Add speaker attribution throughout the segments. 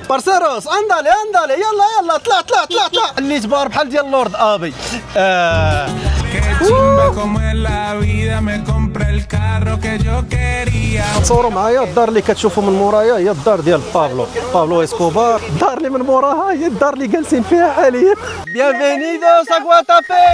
Speaker 1: بارسيروس اندالي يلا طلع اللي تبار بحال ديال اللورد ابي. تصوروا معايا الدار اللي كتشوفوا من مورايا هي الدار ديال بابلو اسكوبار. الدار اللي من موراها هي الدار اللي جالسين فيها حاليا. Bienvenidos a Guatapé.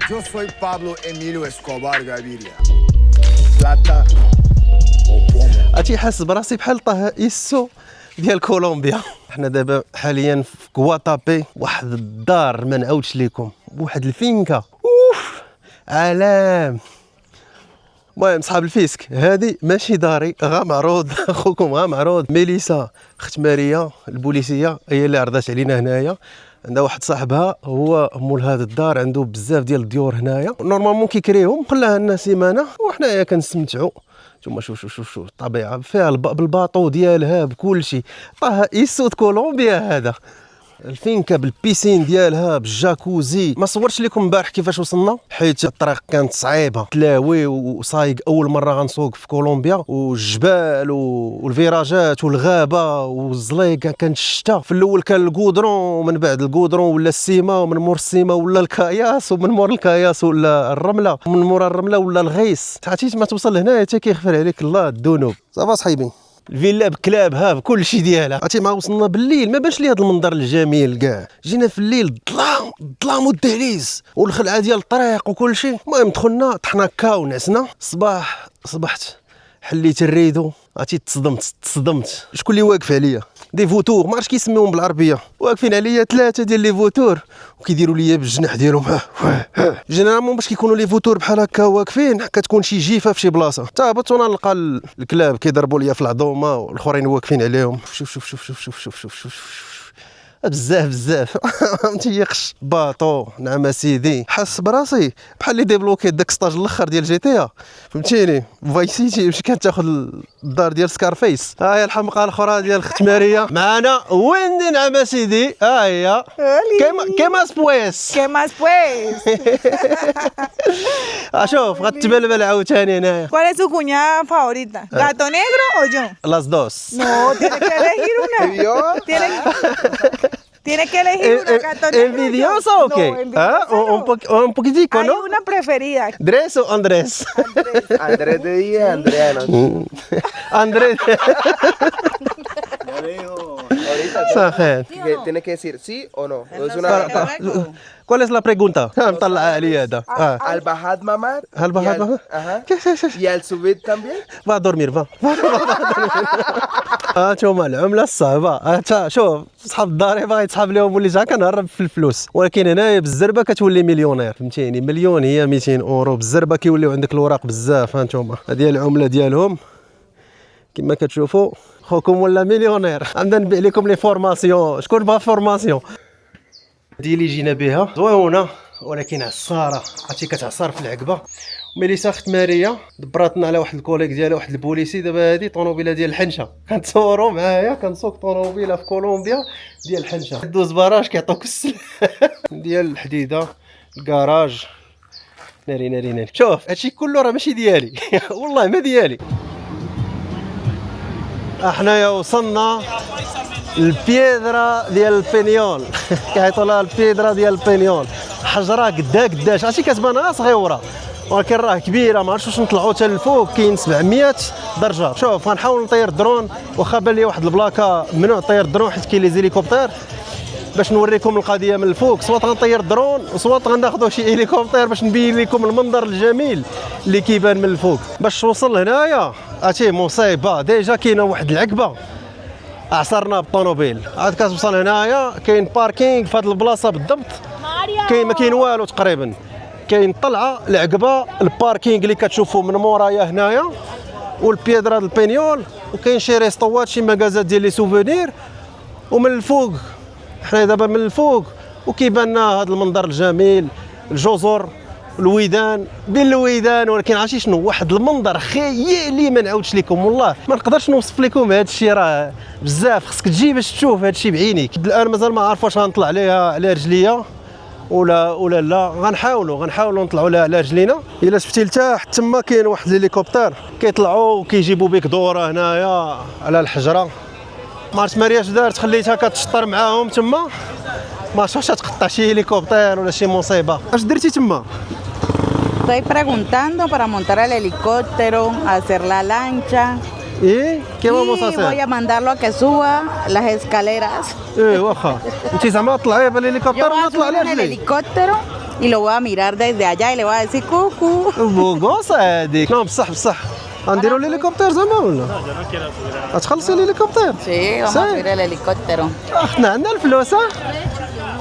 Speaker 2: Yo soy Pablo Emilio Escobar Gaviria. Plata o plomo.
Speaker 1: عرفتي حاس براسي بحال طه إيسو ديال كولومبيا. حنا دابا حاليا في غواتابي، واحد الدار ما نعاودش لكم، بواحد الفينكا اوف علام. المهم صحاب الفيسك، هذه ماشي داري، غا معروض اخوكم غا معروض ميليسا اخت ماريا البوليسيه هي اللي عرضات علينا هنايا. عندها واحد صاحبها هو مول هذا الدار، عنده بزاف ديال الديور هنايا، نورمالمون كيكريهم خلاها لنا سيمانه وحنايا كنستمتعوا. نتوما شوف الطبيعه فيها بالباطو ديالها بكل شيء. طه إيسو كولومبيا هذا. الفينكا بالبيسين ديالها بالجاكوزي. ما صورتش لكم امبارح كيفاش وصلنا حيت الطريق كانت صعيبه، تلاوي وصايق اول مره غنسوق في كولومبيا، والجبال والفيراجات والغابه والزليق. كانت الشتاء في الاول كان الكودرون، ومن بعد الكودرون ولا السيما، ومن مور السيما ولا الكاياس، ومن مور الكاياس ولا الرمله، ومن مور الرمله ولا الغيس. عرفتي ما توصل لهنا حتى كيغفر عليك الله الذنوب. صافا صحيبي الفيلا بكلابها بكل شيء ديالها. عرفتي ما وصلنا بالليل ما بانش لي هذا المنظر الجميل كاع. جينا في الليل الظلام والدهليز والخلعه ديال الطريق وكل شيء. المهم دخلنا طحنا كاو ونعسنا. صبحت حليت الريدو. عرفتي تصدمت شكون اللي واقف عليا؟ دي فوتور، ما عرفتش كيسميوهم بالعربيه، واقفين عليا 3 ديال لي فوتور وكيديروا ليا بالجناح ديالهم. جينيرالمون باش كيكونوا لي فوتور بحال هكا واقفين كتكون شي جيفه في شي بلاصه. تهبط وانا نلقى الكلاب كيضربوا ليا في العظومه والاخرين واقفين عليهم. شوف بزاف ما تيقش باطو. نعم سيدي، حاس براسي بحال اللي ديبلوكي داك ستاج الاخر ديال جي تي ا، فهمتيني؟ فايس سيتي باش كانت تاخذ الدار ديال سكارفيس. ها هي الحمقى الاخرى ديال اخت ماريا معانا. وين نعم سيدي؟ ها هي كيماس بويس شوف غتبلبل عاوتاني هنايا.
Speaker 3: ¿Cuál es su cuñada favorita? ¿Gato negro o yo?
Speaker 1: Las dos.
Speaker 3: No, tiene que elegir una. Tiene que elegir una, gato negro.
Speaker 1: ¿Envidioso o qué? Un poquitico,
Speaker 3: Hay
Speaker 1: ¿no?
Speaker 3: una preferida.
Speaker 1: ¿Andrés o Andrés?
Speaker 2: Andrés de día, Andrea no.
Speaker 1: Andrés. صحيح.
Speaker 2: Tienes que decir sí o no. Es
Speaker 1: ¿Cuál es la pregunta? مطلع عليا هذا.
Speaker 2: al bajar mamar.
Speaker 1: هل بهذا؟
Speaker 2: Ajá. Y al subir también.
Speaker 1: Va a dormir va. شوف العمله الصعبه. شوف صحاب الدار باغي يتسحب لهم ولي جا كنهرب في الفلوس، ولكن هنايا بالزربه كتولي مليونير، فهمتيني؟ مليون هي 200 اورو، بالزربه كيوليو عندك الوراق بزاف. ها نتوما هذه العمله ديالهم كما كتشوفوا. خوكم ولا مليونير. غنبدا نبيع لكم لي فورماسيون. شكون بغا فورماسيون؟ هذه اللي جينا بها زوينه ولكن عصاره، عرفتي كتعصر في العقبه. ميليسا اخت ماريا دبراتنا على واحد الكوليك ديالها واحد البوليسي. دابا هذه طونوبيله ديال الحنشه، كنتصوروا معايا كنسوق طونوبيله في كولومبيا ديال الحنشه. دوز باراج كيعطوك السلاح ديال الحديده، الكراج. ناري شوف هادشي كله راه ماشي ديالي والله ما ديالي. احنايا وصلنا البيدرا ديال البينيول كيعيطوا لها البيدرا ديال البينيول. حجره قداش، عرفتي كتبان غير صغيره ولكن راه كبيره. ما عرفتش واش نطلعوا حتى للفوق، كاين 700 درجه. شوف غنحاول نطير درون، واخا بان لي واحد البلاكه ممنوع طير درون حيت كاين لي زيليكوبتر. باش نوريكم القضيه من الفوق، سواء غنطير درون وسواء غناخذوا شي هليكوبتر باش نبين لكم المنظر الجميل اللي كيبان من الفوق. باش توصل هنايا عرفتي مصيبه، ديجا كاينه واحد العقبه عصرنا بالطونوبيل. عاد كتوصل هنايا كاين باركينغ في هذه البلاصه بالضبط، كاين ما كاين والو تقريبا. كاين طلعه العقبه الباركينغ اللي كتشوفوا من مورايا هنايا، والبيدرا ديال البينيول، وكاين شي ريستوات شي مغازات ديال لي سوفونير. ومن الفوق حنا دابا من الفوق وكيبان لنا هذا المنظر الجميل، الجزر الويدان بين الويدان. ولكن عرفتي شنو؟ واحد المنظر خيالي ما نعاودش لكم، والله ما نقدرش نوصف لكم هذا الشيء، راه بزاف خصك تجي باش تشوف هذا الشيء بعينيك. الان مازال ما عارف واش غنطلع عليها على رجليا ولا لا. غنحاولوا نطلعوا لها على رجلينا. الا شفتي لتحت تما كاين واحد الهليكوبتر كيطلعوا وكيجيبوا بك دوره هنايا على الحجره. ما عرفت مرياش دارت خليتها كتشطر معاهم تما ما عرفتش تقطع شي هليكوبتر ولا شي مصيبه. اش درتي تما؟
Speaker 4: Estoy preguntando para montar el helicóptero, hacer la lancha
Speaker 1: ايه كي
Speaker 4: y
Speaker 1: فاموس
Speaker 4: voy a mandarlo a que suba las escaleras.
Speaker 1: ايه واخا انت زعما طلعي
Speaker 4: Yo
Speaker 1: بالهليكوبتر
Speaker 4: voy
Speaker 1: ولا
Speaker 4: a subir
Speaker 1: طلع
Speaker 4: en el
Speaker 1: لي
Speaker 4: helicóptero y lo voy a mirar desde allá y le voy a decir cucu.
Speaker 1: بوغوس هذيك. لا بصح غنديروا الهليكوبتر زعما ولا غتخلصي الهليكوبتر؟
Speaker 4: Sí, vamos a subir el helicóptero.
Speaker 1: حنا عندنا الفلوس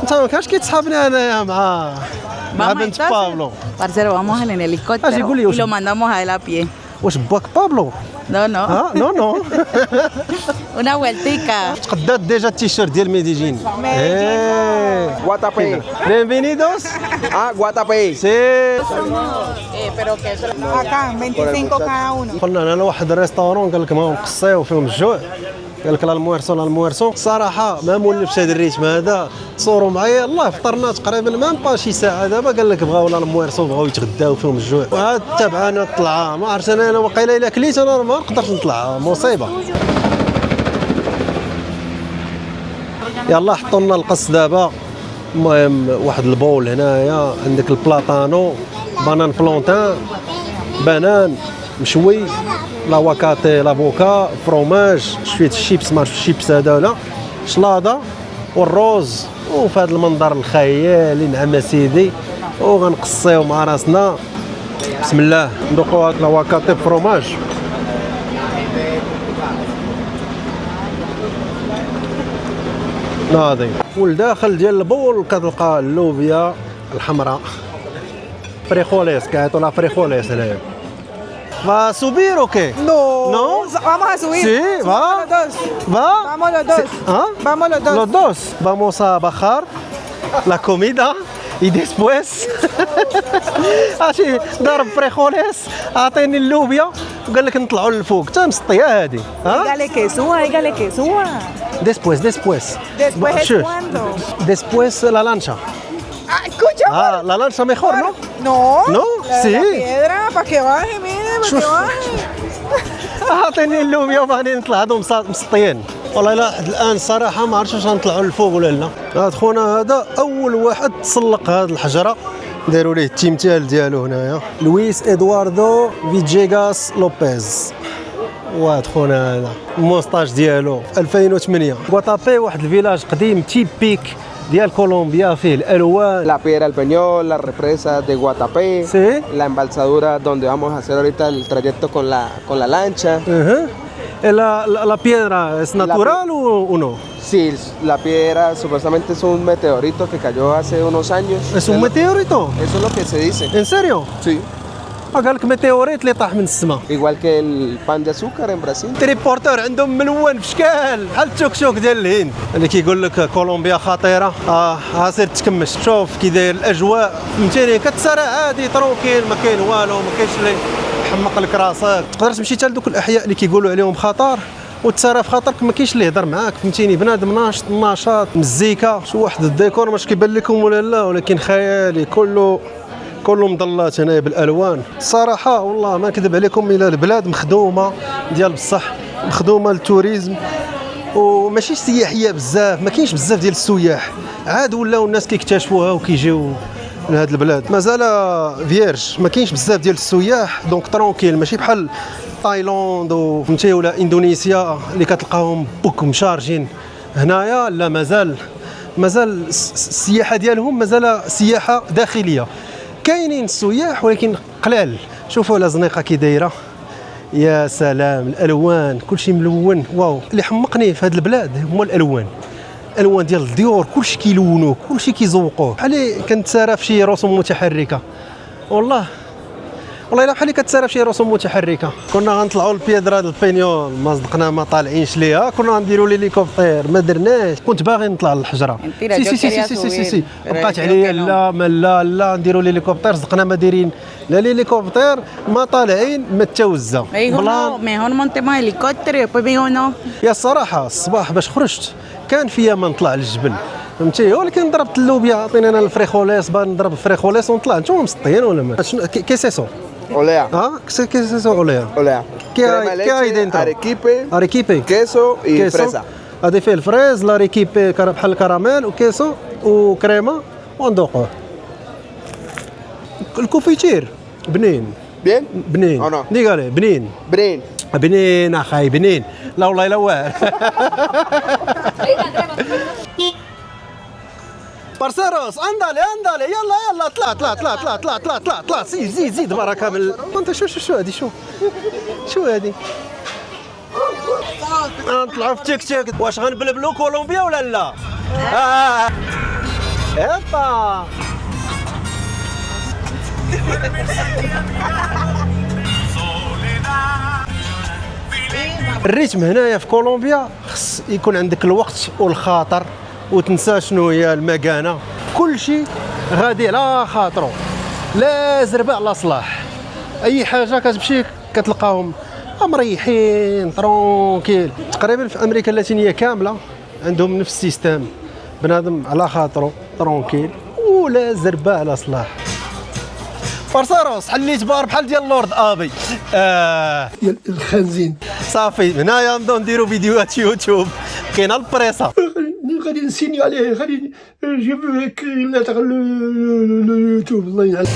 Speaker 1: انت ما كانش كيتصحابني انايا مع
Speaker 4: Vamos
Speaker 1: بنت
Speaker 4: entonces,
Speaker 1: بابلو.
Speaker 4: parcero, vamos en el helicóptero
Speaker 1: Juli,
Speaker 4: y lo mandamos a él a pie.
Speaker 1: واش باك بابلو؟
Speaker 4: No, no,
Speaker 1: ها نو
Speaker 4: una vueltica.
Speaker 1: تقدات ديجا التيشيرت ديال ميديجين. ايه
Speaker 2: Guatapé.
Speaker 1: بينفينيدوس
Speaker 2: Ah, Guatapé.
Speaker 1: سي.
Speaker 4: Pero que eso
Speaker 3: Acá, 25 cada uno.
Speaker 1: قلنا انا واحد الريستورون قال لك ما نقصيو فيهم الجوع قال لك لا المويرسون صراحه ما مولفش هذا الريتم هذا. تصوروا معايا الله فطرنا تقريبا مام با شي ساعه دابا قال لك بغاو لا المويرسون بغاو يتغداو فيهم الجوع وعاد تابعنا طلعه ما عرفت انا وقيله الا كليت انا ما نقدرش نطلع مصيبه. يلا حطوا لنا القص دابا. المهم واحد البول هنايا عندك البلاطانو بانان بلونتان بنان مشوي لافوكاتي لافوكا فروماج شويه الشيبس ما عرفتش الشيبس هذا ولا شلاضه والروز وفي هذا المنظر الخيالي نعم سيدي وغنقصيو مع راسنا. بسم الله ندوقوا هاد لافوكاتي فروماج. ناضي والداخل ديال البول كتلقى اللوبيا الحمراء فريخوليس كيعيطوا لها فريخوليس هنايا. Va a subir o qué?
Speaker 3: No.
Speaker 1: ¿No?
Speaker 3: Vamos a subir.
Speaker 1: Sí, va.
Speaker 3: Los dos.
Speaker 1: ¿Va?
Speaker 3: Vamos los dos.
Speaker 1: ¿Ah?
Speaker 3: Vamos los dos.
Speaker 1: Los dos. Vamos a bajar la comida y después عرفتي ضرب فريخوليس عطيني اللوبيا وقال لك نطلعوا للفوق حتى مسطيه هذه. ها
Speaker 3: Dígale que suba, dígale que suba.
Speaker 1: después
Speaker 3: Después es
Speaker 1: Sure.
Speaker 3: cuando.
Speaker 1: después la lancha.
Speaker 3: Ah, escucha.
Speaker 1: Ah, la lancha mejor, ¿no?
Speaker 3: No.
Speaker 1: ¿No?
Speaker 3: La,
Speaker 1: Sí.
Speaker 3: La piedra para que baje, mire, para que baje.
Speaker 1: عطيني اللوبيا وبغاني نطلع هادو مسطيين. والله لا حد الان صراحه ما عرفتش واش غنطلعوا للفوق ولا لا. هاد خونا هذا اول واحد تسلق هاد الحجره داروا ليه التمثال ديالو هنايا لويس ادواردو فيجيغاس لوبيز. وهاد خونا هذا الموستاج ديالو 2008. غواتابي واحد الفيلاج قديم تيبيك ديال كولومبيا فيه الالوان.
Speaker 2: La Piedra del Peñol, la represa de Guatapé,
Speaker 1: Sí.
Speaker 2: la embalsadura donde vamos a hacer ahorita el trayecto con la lancha.
Speaker 1: اها la piedra es natural o no?
Speaker 2: Sí, la piedra supuestamente es un meteorito que cayó hace unos años.
Speaker 1: Es un meteorito.
Speaker 2: Eso es lo que se dice.
Speaker 1: En serio?
Speaker 2: Sí.
Speaker 1: قال لك ميتيوريت اللي طاح من السماء.
Speaker 2: Igual que el pan de azúcar en Brasil.
Speaker 1: تريبورتور عندهم ملون في شكال بحال التوك شوك ديال الهند اللي كيقول لك كولومبيا خطيره. ها سير تكمش شوف كي داير الاجواء فهمتيني كتسارع عادي تروكيل ما كاين والو ما كاينش اللي يحمق لك راسك. تقدر تمشي حتى لدوك الاحياء اللي كيقولوا عليهم خطر وتسارى في خاطرك ما كاينش اللي يهضر معاك فهمتيني بنادم ناشط نشاط مزيكا شو واحد الديكور ماش كيبان لكم ولا لا ولكن خيالي كله مضلات هنايا بالالوان. الصراحه والله ما نكذب عليكم الا البلاد مخدومه ديال بصح مخدومه للتوريزم وماشي سياحيه بزاف ما كاينش بزاف ديال السياح عاد ولاو الناس كيكتشفوها وكيجيو لهاد البلاد مازال فيرج ما كاينش بزاف ديال السياح دونك ترونكيل ماشي بحال تايلاند وفهمتي ولا اندونيسيا اللي كتلقاهم بوك مشارجين. هنايا لا مازال السياحه ديالهم مازال سياحه داخليه كاينين السياح ولكن قلال. شوفوا على زنيقه كي دايره يا سلام الالوان كلشي ملون. واو اللي حمقني في هاد البلاد هما الالوان ديال الديور كلشي كيلونوه كلشي كيزوقوه بحال كنتسارى في شي رسوم متحركه. والله الا بحال كتسارى في شي رسوم متحركه. كنا غنطلعوا لبيدرا ديال البينيول ما صدقنا ما طالعينش ليها كنا غنديروا ليليكوبتر ما درناش. كنت باغي نطلع للحجره سي بقات عليا لا نديروا ليليكوبتر صدقنا ما دايرين لا ليليكوبتر ما طالعين ما تاوزا.
Speaker 4: mejor montemos helicóptero y después me dijo no.
Speaker 1: يا الصراحه الصباح باش خرجت كان فيا ما نطلع للجبل فهمتي ولكن ضربت اللوبيا عطيني انا الفريخوليس نضرب الفريخوليس ونطلع. نتوما مسطيين ولا ما كيسيسو
Speaker 2: Olea.
Speaker 1: كيسيسو اوليا
Speaker 2: Olea.
Speaker 1: ¿Qué
Speaker 2: Crema
Speaker 1: hay
Speaker 2: de leche,
Speaker 1: dentro?
Speaker 2: arequipe,
Speaker 1: arequipe
Speaker 2: queso y
Speaker 1: queso
Speaker 2: fresa.
Speaker 1: غادي فيه الفريز لا ريكيبي بحال الكراميل وكيسو وكريمه وندوقوه. الكوفيتير بنين
Speaker 2: ¿Bien?
Speaker 1: بنين
Speaker 2: أو no?
Speaker 1: ديك عليه بنين
Speaker 2: Brin.
Speaker 1: بنين اخاي بنين. لا والله الا واعر. بارسيروس اندالي يلا طلع زيد برا كامل. انت شو هادي شو هادي نطلعوا في تيك تيك. واش غنبلبلو كولومبيا ولا لا؟ ايبا الريتم هنايا في كولومبيا خص يكون عندك الوقت والخاطر وتنسى شنو هي المكانه. كل شيء غادي على خاطرو، لا زرباء لا صلاح. اي حاجه كتمشي كتلقاهم مريحين ترونكيل. تقريبا في امريكا اللاتينيه كامله عندهم نفس السيستم، بنادم على خاطرو ترونكيل ولا زرباء لا صلاح. بارسيروس حليت بار بحال ديال اللورد ابي.
Speaker 5: ديال الخنزين.
Speaker 1: صافي هنايا نبداو نديرو فيديوهات يوتيوب كاينه البريصه.
Speaker 5: غادي نسيني عليه، غادي نجيب لك اليوتيوب الله ينعل.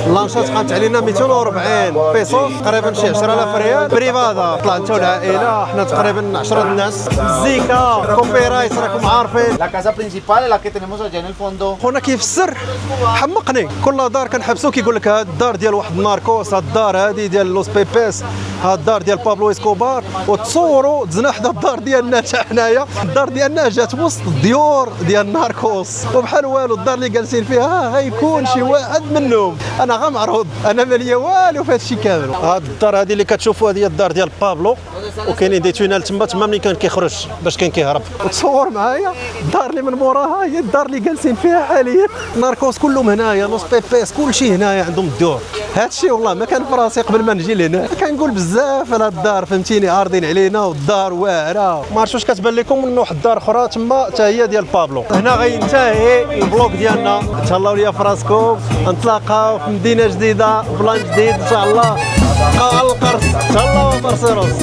Speaker 1: اللانشات قامت علينا 240 بيسو، تقريبا شي 10000 ريال. بريفادا طلع انت والعائله، حنا تقريبا 10 الناس. مزيكا كوبي رايت راكم عارفين.
Speaker 6: La casa principal es la que tenemos allá en el fondo.
Speaker 1: خونا كيفسر حمقني. كل دار كنحبسو كيقول لك هاد الدار ديال واحد الناركوس، هاد الدار هادي ديال لوس بيبيس، هاد الدار ديال بابلو اسكوبار، وتصوروا تزنا حدا الدار ديالنا حتى حنايا. الدار ديالنا جات وسط الديور ديال الناركوس وبحال والو. الدار اللي جالسين فيها غيكون شي واحد منهم. انا غا معروض، انا ماليا والو في هذا الشيء كامل. هاد الدار هادي اللي كتشوفوا هذه هي الدار ديال بابلو، وكاينين دي تونيل تما ملي كان كيخرج باش كان كيهرب. وتصور معايا الدار اللي من موراها هي الدار اللي جالسين فيها حاليا. ناركوس كلهم هنايا، لوس بيبيس كلشي هنايا عندهم الدور. هذا الشيء والله ما كان في راسي قبل ما نجي لهنا. كنقول بزاف على الدار فهمتيني، عارضين علينا والدار واعره. ما عرفتش واش كتبان لكم من واحد الدار اخرى تما حتى هي ديال بابلو. هنا غينتهي البلوك ديالنا. تهلاو ليا في راسكم، نتلاقاو في مدينه جديده بلان جديد ان شاء الله. بقاو على القرص. تهلاو بارسيروس.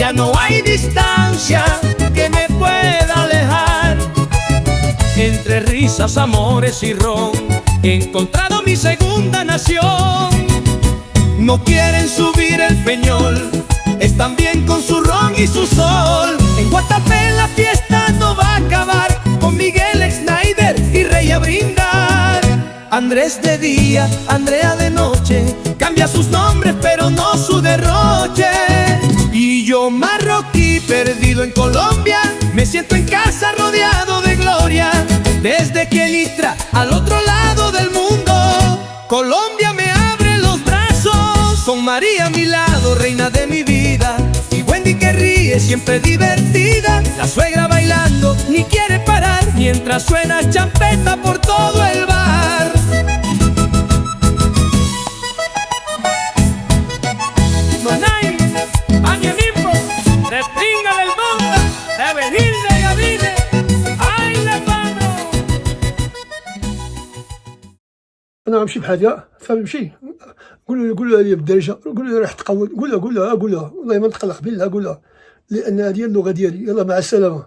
Speaker 7: Ya no hay distancia que me pueda alejar. Entre risas, amores y ron, he encontrado mi segunda nación. No quieren subir el Peñol, están bien con su ron y su sol. En Guatapé la fiesta no va a acabar, con Miguel Snyder y Rey a brindar. Andrés de día, Andrea de noche, cambia sus nombres pero no su derroche. Y yo marroquí perdido en Colombia, me siento en casa rodeado de gloria. Desde Kielitra al otro lado del mundo, Colombia me abre los brazos. Con María a mi lado, reina de mi vida, y Wendy que ríe, siempre divertida. La suegra bailando, ni quiere parar, mientras suena champeta por todo el bar.
Speaker 5: انا غنمشي بحالها فنمشي قول لها لي بالدارجه، قول لها راح تقود، قول لها والله ما نتقلق بالله، قول لها لان هذه اللغه ديالي. يلا مع السلامه.